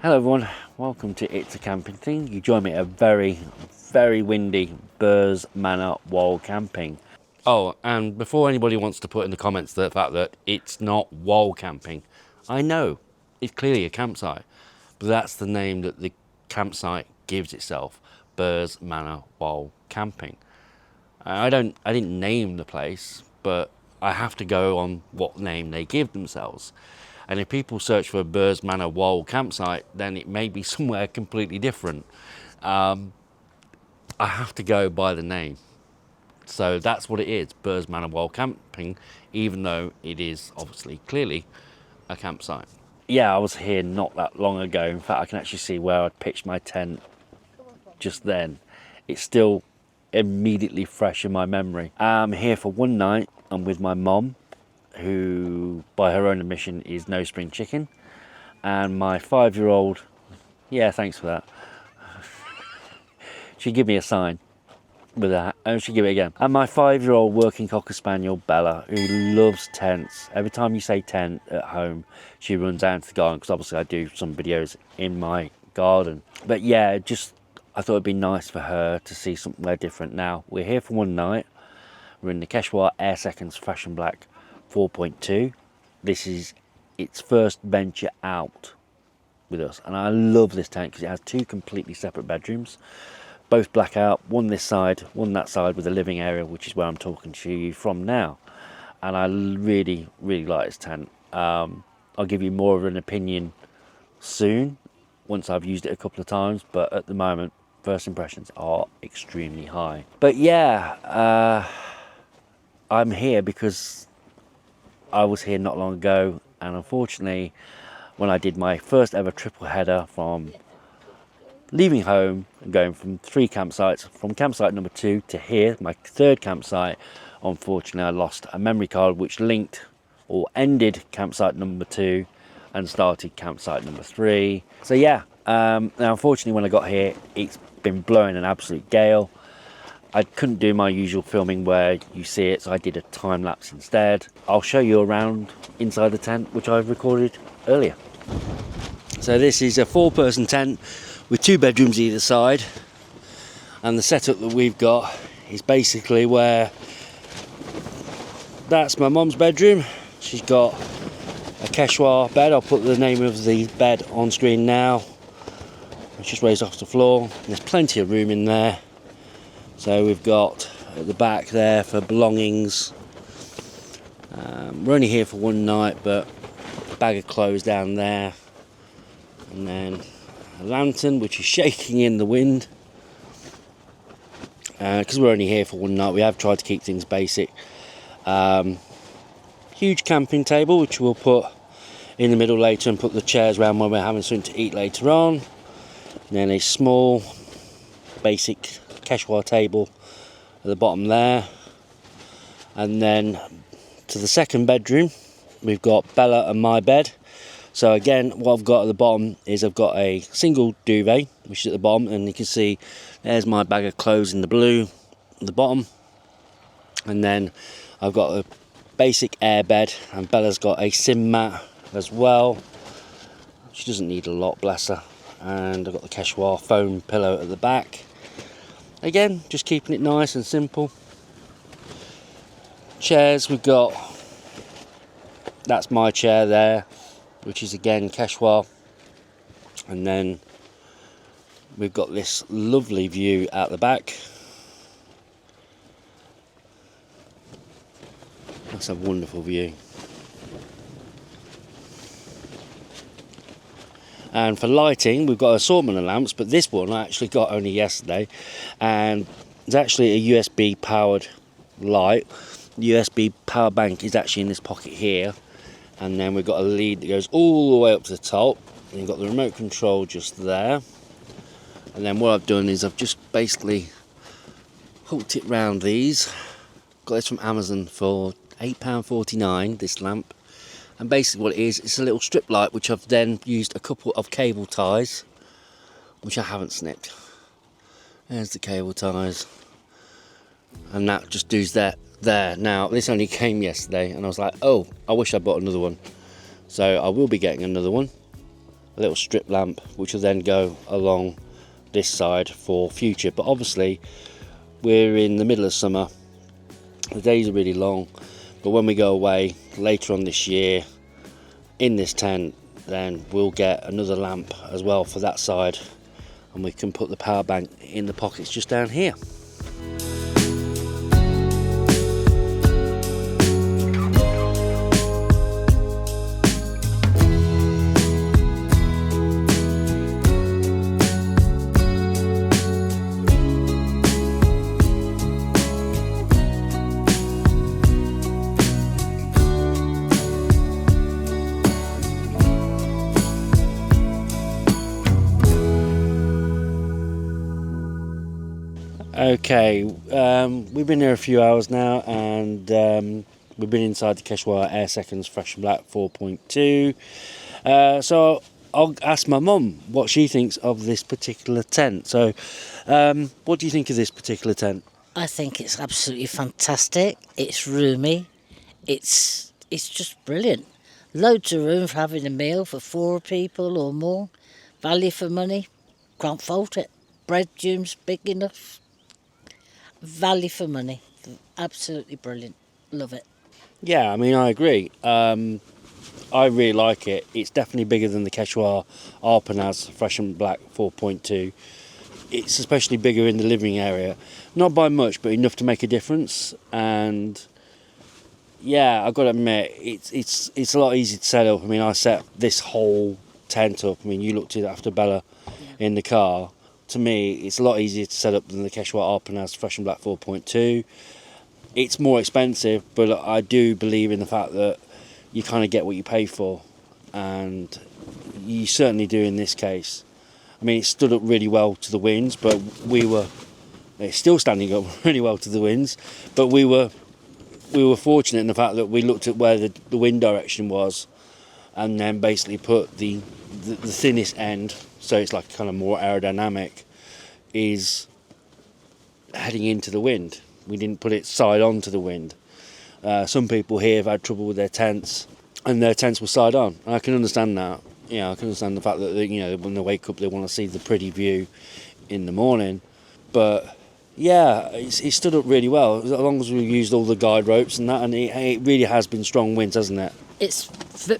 Hello everyone, welcome to It's a Camping Thing. You join me at a very, very windy Burrs Manor Wild Camping. Oh, and before anybody wants to put in the comments the fact that it's not wild camping, I know, it's clearly a campsite, but that's the name that the campsite gives itself, Burrs Manor Wild Camping. I didn't name the place, but I have to go on what name they give themselves. And if people search for Burrs Manor Wild Campsite, then it may be somewhere completely different. I have to go by the name. So that's what it is, Burrs Manor Wild Camping, even though it is obviously clearly a campsite. Yeah, I was here not that long ago. In fact, I can actually see where I'd pitched my tent just then. It's still immediately fresh in my memory. I'm here for one night. I'm with my mom, who by her own admission is no spring chicken, and my 5-year-old, yeah, thanks for that. She'd give me a sign with that, and she'd give it again. And my 5-year-old working Cocker Spaniel, Bella, who loves tents. Every time you say tent at home, she runs out into the garden, because obviously I do some videos in my garden. But yeah, I thought it'd be nice for her to see somewhere different. Now, we're here for one night. We're in the Quechua Air Seconds Fashion Black 4.2. This is its first venture out with us, and I love this tent because it has two completely separate bedrooms, both blackout, one this side, one that side, with a living area, which is where I'm talking to you from now. And I really, really like this tent. I'll give you more of an opinion soon once I've used it a couple of times, but at the moment, first impressions are extremely high. But yeah, I'm here because I was here not long ago, and unfortunately, when I did my first ever triple header from leaving home and going from 3 campsites, from campsite number 2 to here, my 3rd campsite, unfortunately I lost a memory card which linked or ended campsite number 2 and started campsite number 3. So yeah, now unfortunately when I got here, it's been blowing an absolute gale. I couldn't do my usual filming where you see it, so I did a time lapse instead. I'll show you around inside the tent, which I've recorded earlier. So this is a 4-person tent with 2 bedrooms either side, and the setup that we've got is basically where that's my mum's bedroom. She's got a Quechua bed. I'll put the name of the bed on screen now. It's just raised off the floor. There's plenty of room in there. So we've got at the back there for belongings. We're only here for one night, but a bag of clothes down there, and then a lantern which is shaking in the wind. Because we're only here for one night, we have tried to keep things basic. Huge camping table which we'll put in the middle later, and put the chairs around when we're having something to eat later on. And then a small basic Quechua table at the bottom there, and then to the 2nd bedroom we've got Bella and my bed. So again, what I've got at the bottom is I've got a single duvet which is at the bottom, and you can see there's my bag of clothes in the blue at the bottom, and then I've got a basic air bed, and Bella's got a sim mat as well. She doesn't need a lot, bless her. And I've got the Quechua foam pillow at the back. Again, just keeping it nice and simple. Chairs, we've got, that's my chair there, which is again Quechua. And then we've got this lovely view out the back. That's a wonderful view. And for lighting, we've got an assortment of lamps, but this one I actually got only yesterday, and it's actually a USB powered light. The USB power bank is actually in this pocket here, and then we've got a lead that goes all the way up to the top, and you've got the remote control just there. And then what I've done is I've just basically hooked it round these. Got this from Amazon for £8.49, this lamp. And basically what it is, it's a little strip light which I've then used a couple of cable ties, which I haven't snipped. There's the cable ties, and that just does that there. Now this only came yesterday, and I was like, oh, I wish I bought another one. So I will be getting another one. little strip lamp, which will then go along this side for future. But obviously we're in the middle of summer, the days are really long, but when we go away later on this year in this tent, then we'll get another lamp as well for that side, and we can put the power bank in the pockets just down here. Okay, we've been here a few hours now, and we've been inside the Quechua Air Seconds Fresh and Black 4.2. So I'll ask my mum what she thinks of this particular tent. So what do you think of this particular tent? I think it's absolutely fantastic. It's roomy. It's just brilliant. Loads of room for having a meal for 4 people or more. Value for money. Can't fault it. Bedrooms big enough. Value for money. Absolutely brilliant. Love it. Yeah, I mean, I agree. I really like it. It's definitely bigger than the Quechua Arpanaz Fresh and Black 4.2. It's especially bigger in the living area. Not by much, but enough to make a difference. And yeah, I've got to admit, it's a lot easier to set up. I mean, I set this whole tent up. I mean, you looked at it after Bella in the car. To me, it's a lot easier to set up than the Quechua Arpanaz Fresh and Black 4.2. It's more expensive, but I do believe in the fact that you kind of get what you pay for, and you certainly do in this case. I mean, it stood up really well to the winds, but it's still standing up really well to the winds, but we were fortunate in the fact that we looked at where the wind direction was, and then basically put the thinnest end, so it's like kind of more aerodynamic, is heading into the wind. We didn't put it side on to the wind. Some people here have had trouble with their tents, and their tents were side on. And I can understand that. Yeah, I can understand the fact that when they wake up, they want to see the pretty view in the morning. But yeah, it stood up really well as long as we used all the guide ropes and that. And it really has been strong winds, hasn't it? It's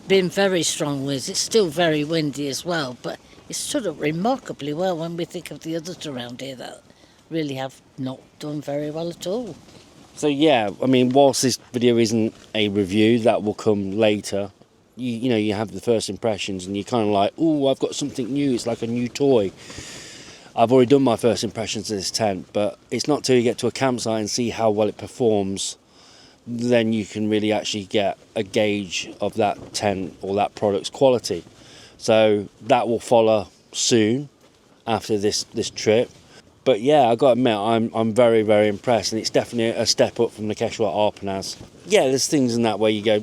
been very strong winds. It's still very windy as well, but it stood up remarkably well when we think of the others around here that really have not done very well at all. So yeah, I mean, whilst this video isn't a review, that will come later. You have the first impressions, and you're kind of like, oh, I've got something new. It's like a new toy. I've already done my first impressions of this tent, but it's not till you get to a campsite and see how well it performs, then you can really actually get a gauge of that tent or that product's quality. So that will follow soon after this trip. But yeah, I've got to admit, I'm very, very impressed, and it's definitely a step up from the Quechua Arpanaz. Yeah, there's things in that where you go,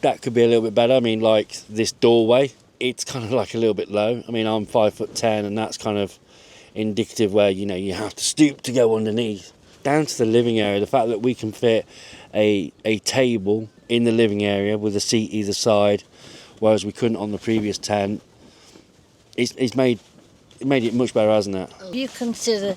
that could be a little bit better. I mean, like this doorway, it's kind of like a little bit low. I mean, I'm 5'10", and that's kind of indicative where, you have to stoop to go underneath. Down to the living area, the fact that we can fit a table in the living area with a seat either side, whereas we couldn't on the previous tent, it's made it much better, hasn't it? You consider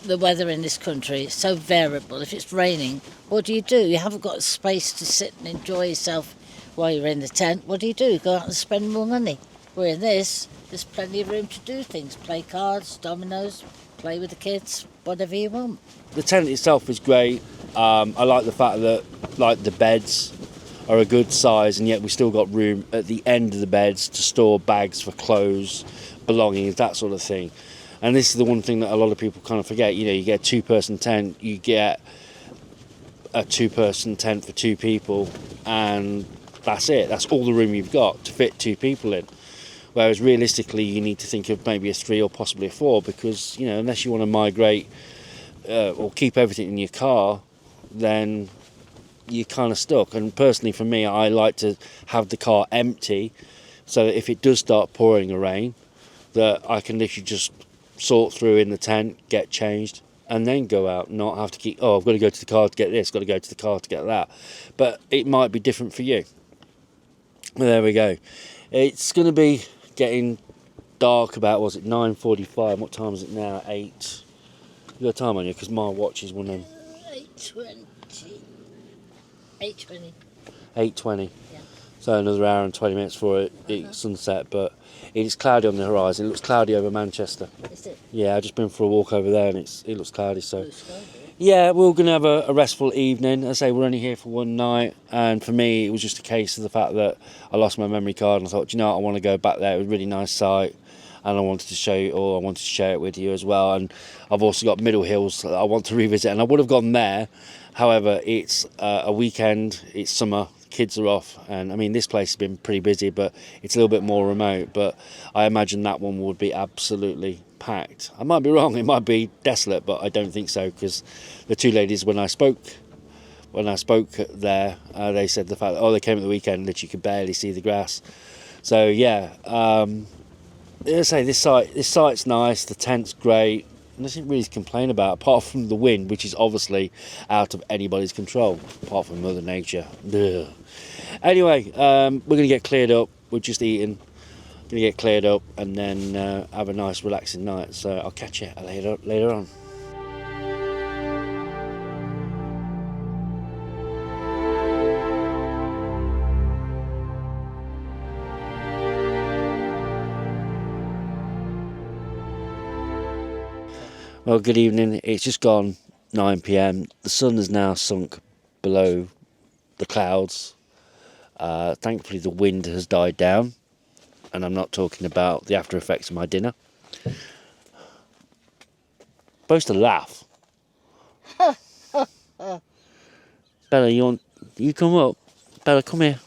the weather in this country, it's so variable. If it's raining, what do? You haven't got space to sit and enjoy yourself while you're in the tent. What do? You go out and spend more money. Where in this, there's plenty of room to do things. Play cards, dominoes, play with the kids, whatever you want. The tent itself is great. I like the fact that the beds are a good size, and yet we still got room at the end of the beds to store bags for clothes, belongings, that sort of thing. And this is the one thing that a lot of people kind of forget. You get a 2-person tent, you get a 2-person tent for 2 people, and that's it. That's all the room you've got to fit 2 people in. Whereas realistically, you need to think of maybe a 3 or possibly a 4, because unless you want to migrate or keep everything in your car, then you're kind of stuck. And personally, for me, I like to have the car empty, so that if it does start pouring a rain, that I can literally just sort through in the tent, get changed, and then go out, not have to keep, I've got to go to the car to get this, got to go to the car to get that. But it might be different for you. Well, there we go. It's going to be getting dark about, was it 9:45? What time is it now? 8. You got time on you? Because my watch is 8:20. 8:20. 8:20. Yeah. So another hour and 20 minutes for it's sunset, but it's cloudy on the horizon. It looks cloudy over Manchester. Is it? Yeah, I've just been for a walk over there and it looks cloudy. So Blue sky, yeah, we're going to have a restful evening. As I say, we're only here for one night, and for me, it was just a case of the fact that I lost my memory card, and I thought, do you know what, I want to go back there. It was a really nice site, and I wanted to show you, or I wanted to share it with you as well. And I've also got Middle Hills that I want to revisit, and I would have gone there. However, it's a weekend, it's summer, kids are off, and I mean, this place has been pretty busy, but it's a little bit more remote. But I imagine that one would be absolutely packed. I might be wrong, it might be desolate, but I don't think so, because the two ladies, when I spoke there, they said the fact that, they came at the weekend, that you could barely see the grass. So yeah, I say this site's nice, the tent's great, nothing really to complain about apart from the wind, which is obviously out of anybody's control apart from Mother Nature. Ugh. Anyway, we're gonna get cleared up. We're just eating, gonna get cleared up, and then have a nice relaxing night. So I'll catch you later on. Well, good evening. It's just gone 9 p.m. The sun has now sunk below the clouds. Thankfully, the wind has died down, and I'm not talking about the after effects of my dinner. Supposed to laugh. Bella, you come up. Bella, come here.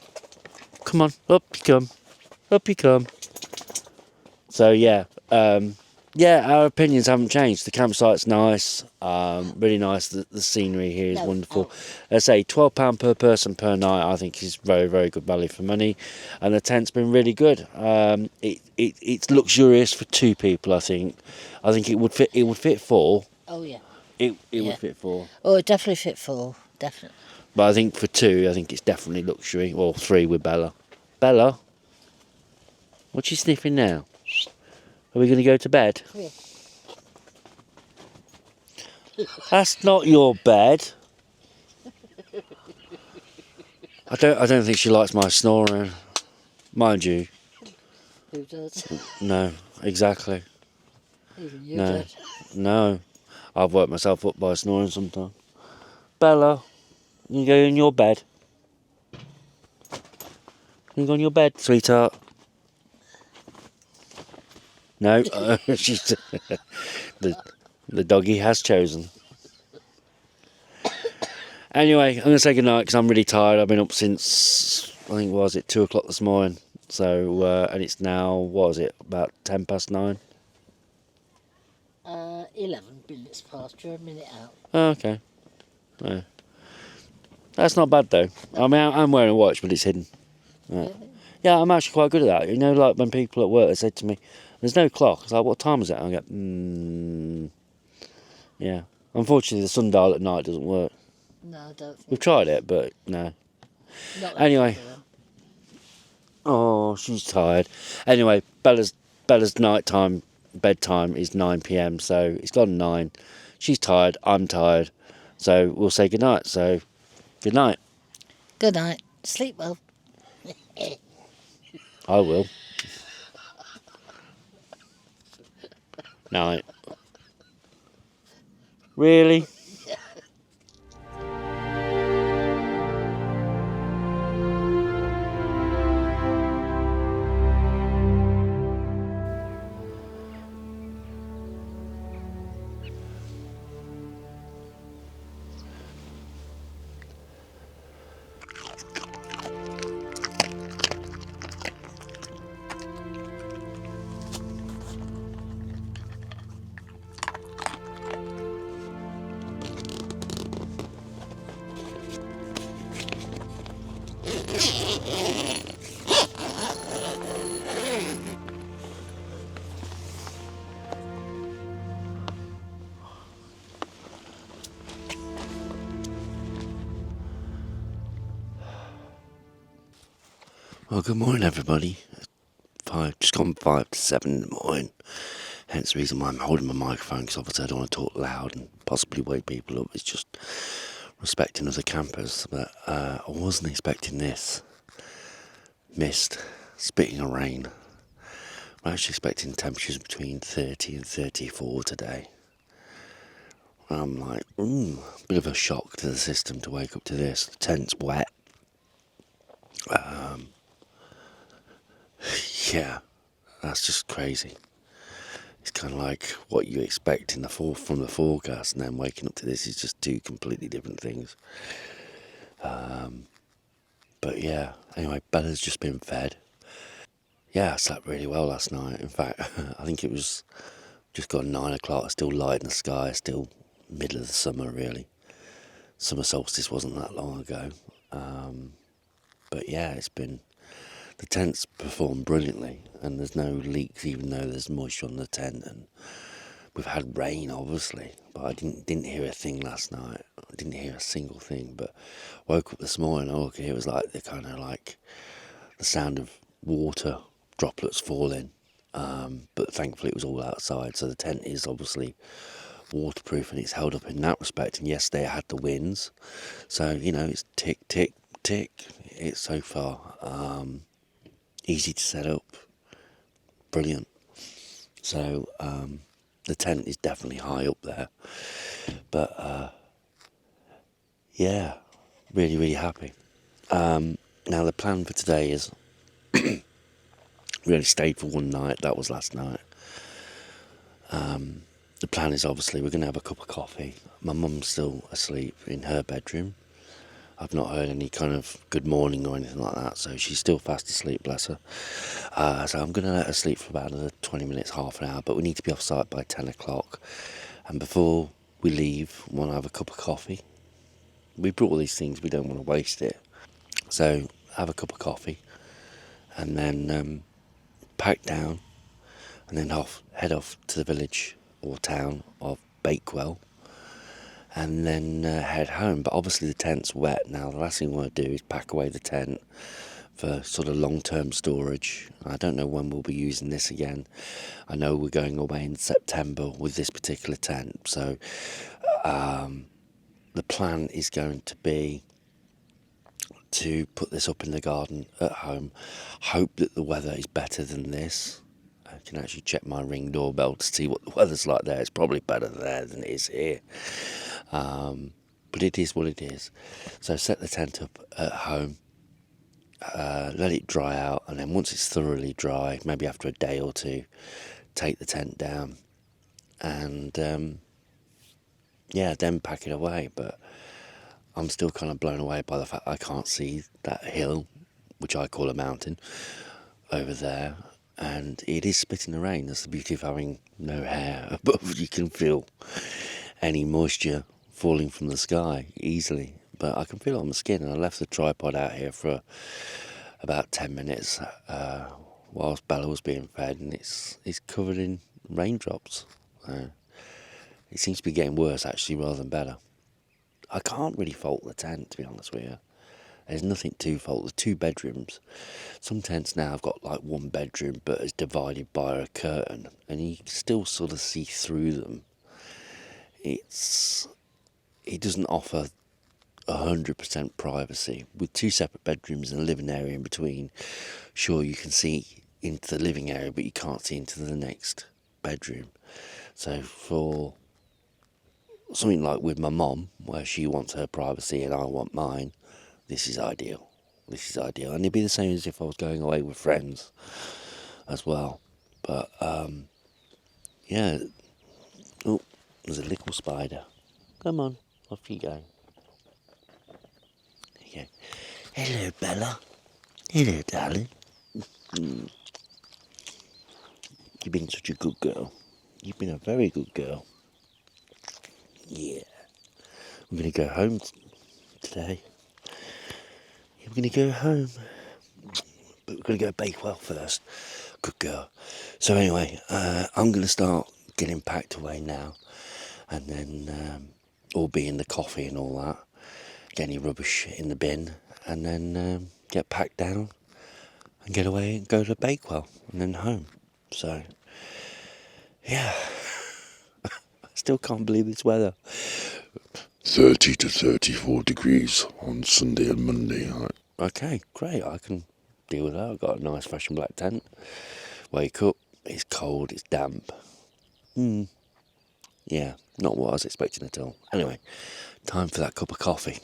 Come on, up you come. Up you come. So yeah, our opinions haven't changed. The campsite's nice, really nice. The scenery here is wonderful. I say £12 per person per night, I think is very, very good value for money, and the tent's been really good. It's luxurious for two people. I think it would fit. It would fit four. Oh yeah. It would fit four. Oh, it definitely fit four, definitely. But I think for two, I think it's definitely luxury. Or three with Bella. Bella, what's she sniffing now? Are we going to go to bed? Come here. That's not your bed. I don't think she likes my snoring. Mind you. Who does? No, exactly. Even you No. don't. No. I've worked myself up by snoring sometimes. Bella, you go in your bed. You go in your bed, sweetheart. No, she's the doggy has chosen. Anyway, I'm going to say goodnight because I'm really tired. I've been up since, I think, 2 o'clock this morning. So, and it's now, about 10 past 9? 11 minutes past, you're a minute out. Oh, okay. Yeah. That's not bad though. I mean, I'm wearing a watch, but it's hidden. Right. Really? Yeah, I'm actually quite good at that. You know, like when people at work, they said to me, there's no clock. I was like, what time is it? I go, yeah. Unfortunately, the sundial at night doesn't work. No, I don't think. We've tried it, but no. Not Anyway. Oh, she's tired. Anyway, Bella's nighttime bedtime is 9 p.m, so it's gone 9. She's tired, I'm tired. So we'll say goodnight. So, good night. Good night. Sleep well. I will. Night. Really? Well, good morning, everybody. just gone 5 to 7 in the morning. Hence the reason why I'm holding my microphone, because obviously I don't want to talk loud and possibly wake people up. It's just respecting other campers. But I wasn't expecting this. Mist, spitting of rain. I'm actually expecting temperatures between 30 and 34 today. And I'm like, bit of a shock to the system to wake up to this. The tent's wet. Yeah, that's just crazy. It's kind of like what you expect in the from the forecast, and then waking up to this is just two completely different things. But yeah, anyway, Bella's just been fed. Yeah, I slept really well last night. In fact, I think it was just gone 9 o'clock, still light in the sky, still middle of the summer really. Summer solstice wasn't that long ago. But yeah, the tent's performed brilliantly, and there's no leaks even though there's moisture on the tent, and we've had rain obviously, but I didn't hear a thing last night. I didn't hear a single thing, but woke up this morning, all I could hear was like the sound of water droplets falling, but thankfully it was all outside, so the tent is obviously waterproof and it's held up in that respect. And yesterday I had the winds, so it's tick tick tick. It's so far easy to set up, brilliant. So the tent is definitely high up there, but yeah, really really happy. Now the plan for today is we only stayed for one night, that was last night. The plan is obviously we're going to have a cup of coffee. My mum's still asleep in her bedroom. I've not heard any kind of good morning or anything like that, so she's still fast asleep, bless her. So I'm going to let her sleep for about another 20 minutes, half an hour, but we need to be off site by 10 o'clock. And before we leave, we want to have a cup of coffee. We brought all these things, we don't want to waste it. So have a cup of coffee and then pack down and then head off to the village or town of Bakewell, and then head home. But obviously the tent's wet now. The last thing we want to do is pack away the tent for sort of long-term storage. I don't know when we'll be using this again. I know we're going away in September with this particular tent, so the plan is going to be to put this up in the garden at home. Hope that the weather is better than this. I can actually check my Ring doorbell to see what the weather's like there. It's probably better there than it is here. But it is what it is. So set the tent up at home, let it dry out, and then once it's thoroughly dry, maybe after a day or two, take the tent down and then pack it away. But I'm still kind of blown away by the fact I can't see that hill, which I call a mountain, over there. And it is spitting the rain. That's the beauty of having no hair above. You can feel any moisture falling from the sky easily. But I can feel it on my skin. And I left the tripod out here for about 10 minutes whilst Bella was being fed, and it's covered in raindrops. It seems to be getting worse actually rather than better. I can't really fault the tent, to be honest with you. There's nothing to fault. The 2 bedrooms. Some tents now have got like one bedroom, but it's divided by a curtain, and you can still sort of see through them. It doesn't offer 100% privacy. With 2 separate bedrooms and a living area in between, sure you can see into the living area, but you can't see into the next bedroom. So for something like with my mum, where she wants her privacy and I want mine, this is ideal. And it'd be the same as if I was going away with friends as well. But yeah. Oh, there's a little spider. Come on, off you go. There you go. Hello, Bella. Hello, darling. You've been such a good girl. You've been a very good girl. Yeah. I'm going to go home today. We're going to go home, but we're going to go Bakewell first. Good girl. So anyway, I'm going to start getting packed away now, and then all being the coffee and all that, get any rubbish in the bin, and then get packed down and get away and go to Bakewell and then home. So, yeah. I still can't believe this weather. 30 to 34 degrees on Sunday and Monday. Okay, great. I can deal with that. I've got a nice fresh and black tent. Wake up, it's cold, it's damp. Yeah, not what I was expecting at all. Anyway, time for that cup of coffee.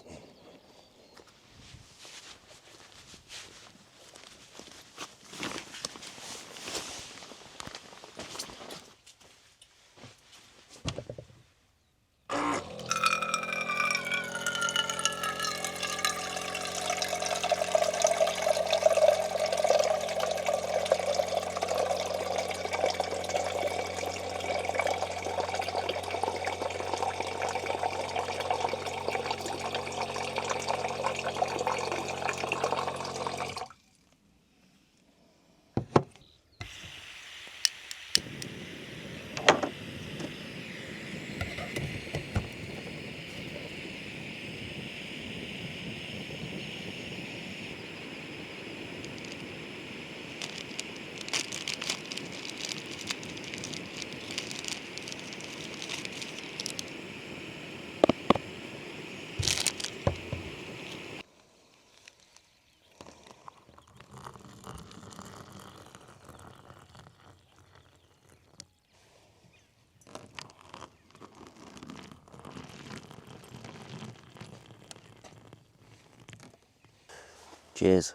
Cheers.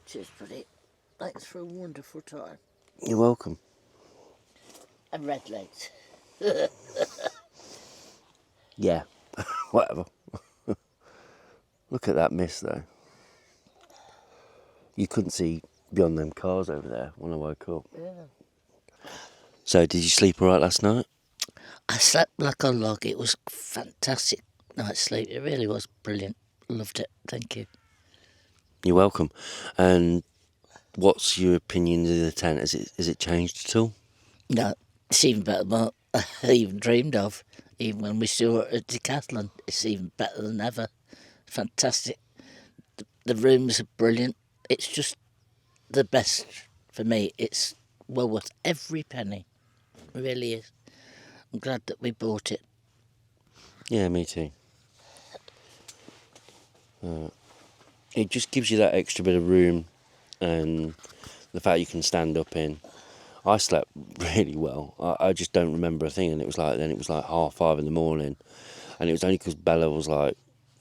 Cheers, buddy. Thanks for a wonderful time. You're welcome. And red legs. Yeah, whatever. Look at that mist though. You couldn't see beyond them cars over there when I woke up. Yeah. So, did you sleep all right last night? I slept like a log. It was fantastic night's sleep. It really was brilliant. Loved it. Thank you. You're welcome. And what's your opinion of the tent? Has it changed at all? No, it's even better than what I even dreamed of. Even when we saw it at Decathlon, it's even better than ever. Fantastic. The rooms are brilliant. It's just the best for me. It's well worth every penny. It really is. I'm glad that we bought it. Yeah, me too. It just gives you that extra bit of room and the fact you can stand up in. I slept really well. I just don't remember a thing, and it was like 5:30 in the morning, and it was only because Bella was like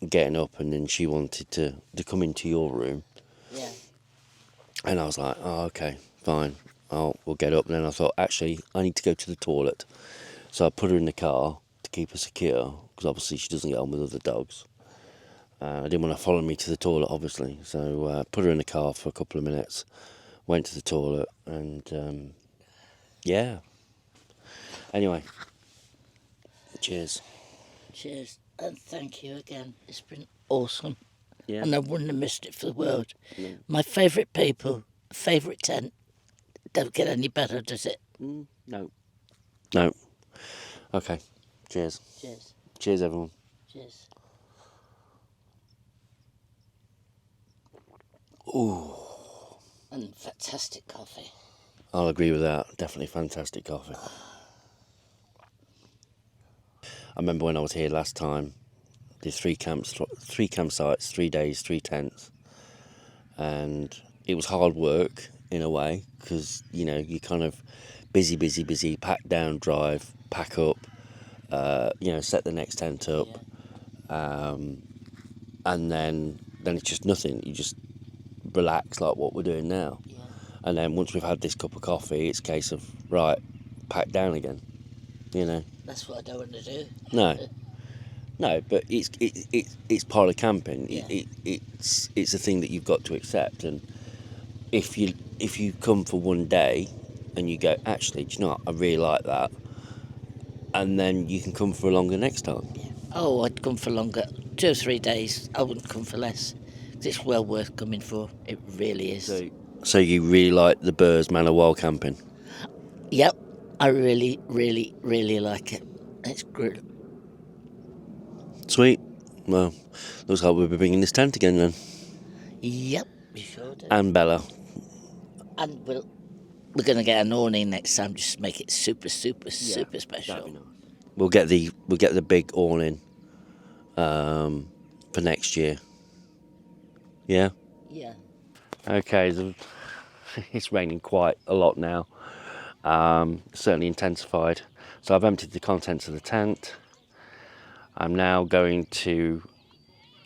getting up and then she wanted to come into your room. Yeah. And I was like, oh, okay, fine, we'll get up. And then I thought, actually, I need to go to the toilet. So I put her in the car to keep her secure, because obviously she doesn't get on with other dogs. I didn't want her following me to the toilet, obviously. So put her in the car for a couple of minutes, went to the toilet, and yeah. Anyway, cheers. Cheers. And thank you again. It's been awesome. Yeah. And I wouldn't have missed it for the world. No. My favourite people, favourite tent. Don't get any better, does it? No. No. Okay. Cheers. Cheers. Cheers, everyone. Cheers. Ooh. And fantastic coffee. I'll agree with that. Definitely fantastic coffee. I remember when I was here last time, did 3 campsites, 3 days, 3 tents. And it was hard work in a way, because, you know, you kind of busy, pack down, drive, pack up, set the next tent up. Yeah. And then it's just nothing. You just relax like what we're doing now. Yeah. And then once we've had this cup of coffee, it's a case of, right, pack down again, you know. That's what I don't want to do. No, but it's part of camping. Yeah. It's a thing that you've got to accept. And if you come for one day and you go, actually, do you know what, I really like that, and then you can come for longer next time. Yeah. Oh, I'd come for longer. 2 or 3 days. I wouldn't come for less. It's well worth coming for. It really is. So you really like the Burrs Manor Wild Camping? Yep. I really, really, really like it. It's great. Sweet. Well, looks like we'll be bringing this tent again then. Yep. You sure do. And Bella. And we're going to get an awning next time, just make it super special. That'd be nice. We'll get the big awning for next year. Yeah. Yeah. Okay. It's raining quite a lot now. Certainly intensified. So I've emptied the contents of the tent. I'm now going to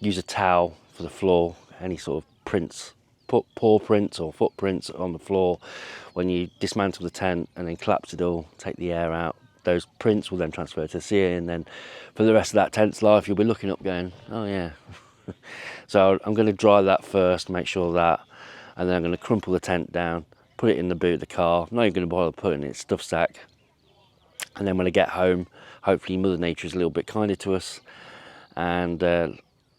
use a towel for the floor. Any sort of prints, paw prints or footprints on the floor. When you dismantle the tent and then collapse it all, take the air out, those prints will then transfer to the ceiling, and then for the rest of that tent's life you'll be looking up going, oh yeah. So I'm going to dry that first, make sure that, and then I'm going to crumple the tent down, put it in the boot of the car. I'm not even going to bother putting it in its stuff sack. And then when I get home, hopefully Mother Nature is a little bit kinder to us, and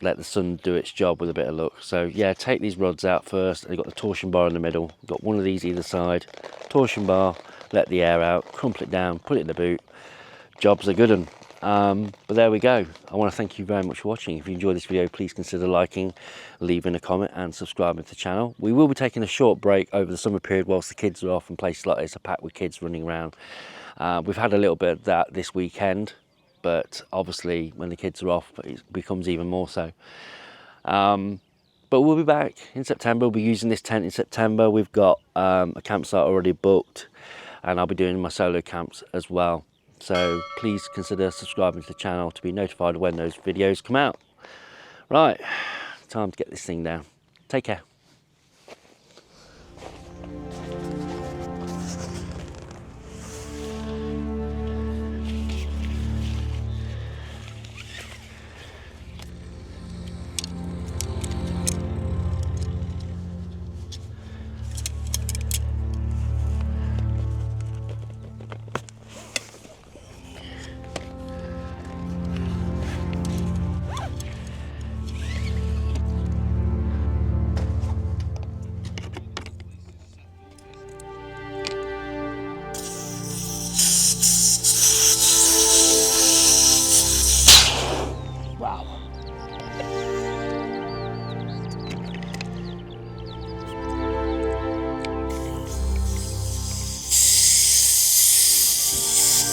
let the sun do its job with a bit of luck. So yeah, take these rods out first. I've got the torsion bar in the middle, got one of these either side, torsion bar, let the air out, crumple it down, put it in the boot. Job's a good one. But there we go. I want to thank you very much for watching. If you enjoyed this video, please consider liking, leaving a comment and subscribing to the channel. We will be taking a short break over the summer period whilst the kids are off, and places like this are packed with kids running around. We've had a little bit of that this weekend, but obviously when the kids are off it becomes even more so. But we'll be back in September. We'll be using this tent in September. We've got a campsite already booked, and I'll be doing my solo camps as well. So please consider subscribing to the channel to be notified when those videos come out. Right, time to get this thing down. Take care.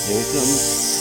Here it comes.